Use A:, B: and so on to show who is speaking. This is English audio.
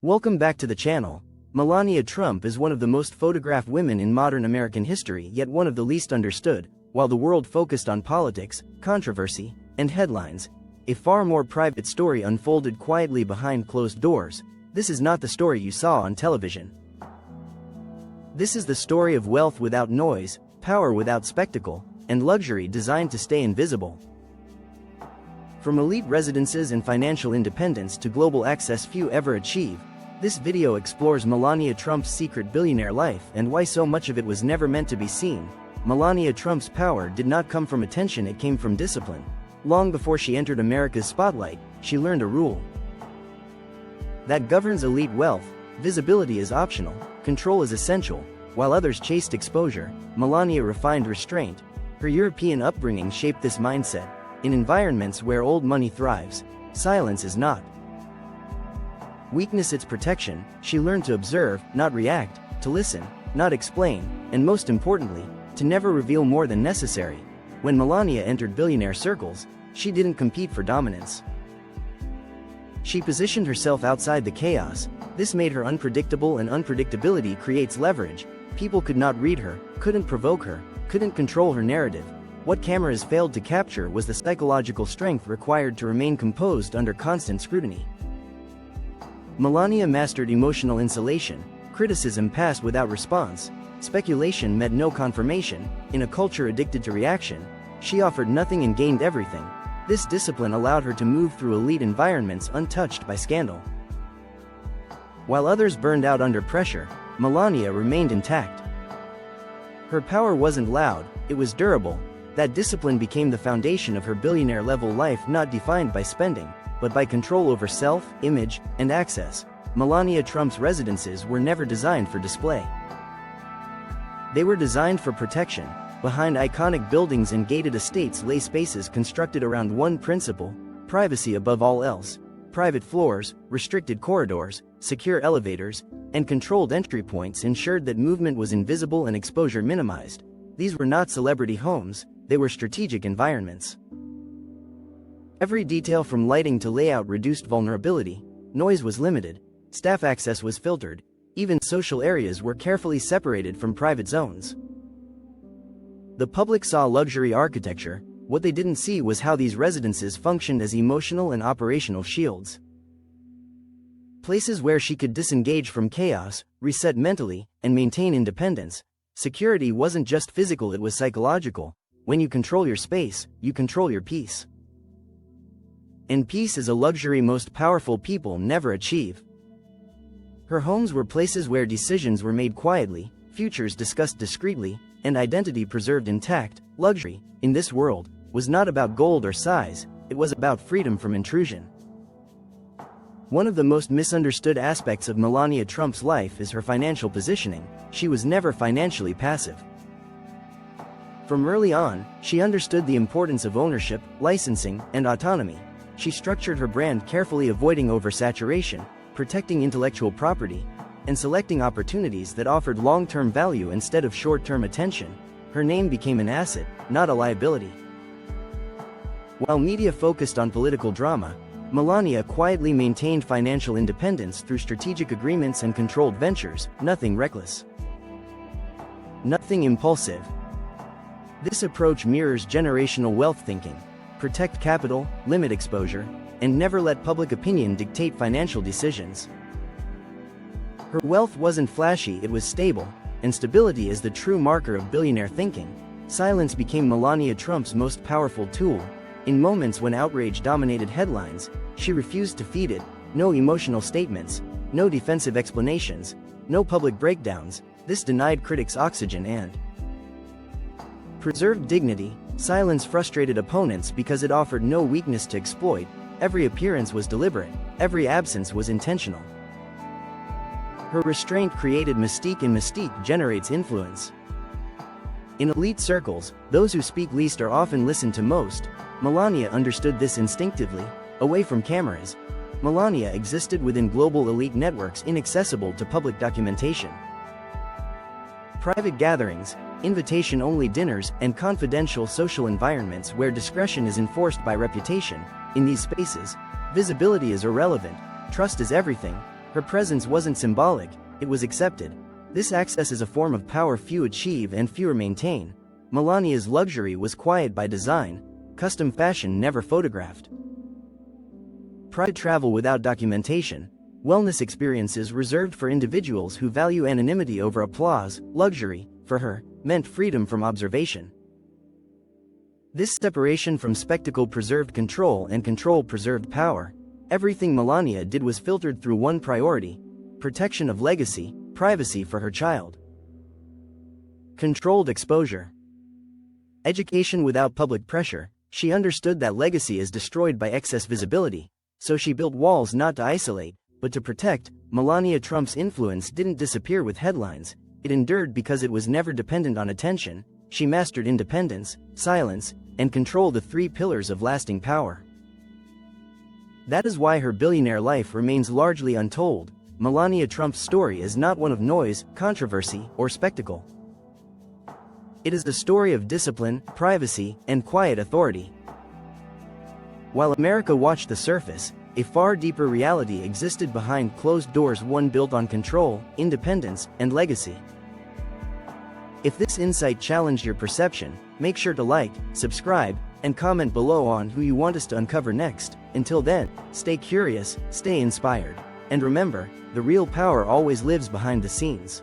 A: Welcome back to the channel. Melania Trump is one of the most photographed women in modern American history, yet one of the least understood. While the world focused on politics, controversy, and headlines, a far more private story unfolded quietly behind closed doors. This is not the story you saw on television. This is the story of wealth without noise, power without spectacle, and luxury designed to stay invisible. From elite residences and financial independence to global access few ever achieve, this video explores Melania Trump's secret billionaire life and why so much of it was never meant to be seen. Melania Trump's power did not come from attention, it came from discipline. Long before she entered America's spotlight, she learned a rule that governs elite wealth: visibility is optional, control is essential. While others chased exposure, Melania refined restraint. Her European upbringing shaped this mindset. In environments where old money thrives, silence is not weakness, it's protection. She learned to observe, not react, to listen, not explain, and most importantly, to never reveal more than necessary. When Melania entered billionaire circles, she didn't compete for dominance. She positioned herself outside the chaos. This made her unpredictable, and unpredictability creates leverage. People could not read her, couldn't provoke her, couldn't control her narrative. What cameras failed to capture was the psychological strength required to remain composed under constant scrutiny. Melania mastered emotional insulation. Criticism passed without response. Speculation met no confirmation. In a culture addicted to reaction, she offered nothing and gained everything. This discipline allowed her to move through elite environments untouched by scandal. While others burned out under pressure, Melania remained intact. Her power wasn't loud, it was durable. That discipline became the foundation of her billionaire-level life, not defined by spending, but by control over self, image, and access. Melania Trump's residences were never designed for display. They were designed for protection. Behind iconic buildings and gated estates lay spaces constructed around one principle: privacy above all else. Private floors, restricted corridors, secure elevators, and controlled entry points ensured that movement was invisible and exposure minimized. These were not celebrity homes, they were strategic environments. Every detail from lighting to layout reduced vulnerability. Noise was limited, staff access was filtered, even social areas were carefully separated from private zones. The public saw luxury architecture. What they didn't see was how these residences functioned as emotional and operational shields. Places where she could disengage from chaos, reset mentally, and maintain independence. Security wasn't just physical, it was psychological. When you control your space, you control your peace. And peace is a luxury most powerful people never achieve. Her homes were places where decisions were made quietly, futures discussed discreetly, and identity preserved intact. Luxury, in this world, was not about gold or size, it was about freedom from intrusion. One of the most misunderstood aspects of Melania Trump's life is her financial positioning. She was never financially passive. From early on, she understood the importance of ownership, licensing, and autonomy. She structured her brand carefully, avoiding oversaturation, protecting intellectual property, and selecting opportunities that offered long-term value instead of short-term attention. Her name became an asset, not a liability. While media focused on political drama, Melania quietly maintained financial independence through strategic agreements and controlled ventures. Nothing reckless, nothing impulsive. This approach mirrors generational wealth thinking: protect capital, limit exposure, and never let public opinion dictate financial decisions. Her wealth wasn't flashy, it was stable, and stability is the true marker of billionaire thinking. Silence became Melania Trump's most powerful tool. In moments when outrage dominated headlines, she refused to feed it. No emotional statements, no defensive explanations, no public breakdowns. This denied critics oxygen and preserved dignity. Silence frustrated opponents because it offered no weakness to exploit. Every appearance was deliberate, every absence was intentional. Her restraint created mystique, and mystique generates influence. In elite circles, those who speak least are often listened to most. Melania understood this instinctively. Away from cameras, Melania existed within global elite networks inaccessible to public documentation. Private gatherings, invitation-only dinners, and confidential social environments where discretion is enforced by reputation. In these spaces, visibility is irrelevant, trust is everything. Her presence wasn't symbolic, it was accepted. This access is a form of power few achieve and fewer maintain. Melania's luxury was quiet by design, custom fashion never photographed. Private travel without documentation, wellness experiences reserved for individuals who value anonymity over applause. Luxury, for her, meant freedom from observation. This separation from spectacle preserved control, and control preserved power. Everything Melania did was filtered through one priority: protection of legacy, privacy for her child. Controlled exposure. Education without public pressure. She understood that legacy is destroyed by excess visibility, so she built walls not to isolate, but to protect. Melania Trump's influence didn't disappear with headlines, it endured because it was never dependent on attention. She mastered independence, silence, and control, the three pillars of lasting power. That is why her billionaire life remains largely untold. Melania Trump's story is not one of noise, controversy, or spectacle. It is the story of discipline, privacy, and quiet authority. While America watched the surface, a far deeper reality existed behind closed doors, one built on control, independence, and legacy. If this insight challenged your perception, make sure to like, subscribe, and comment below on who you want us to uncover next. Until then, stay curious, stay inspired, and remember, the real power always lives behind the scenes.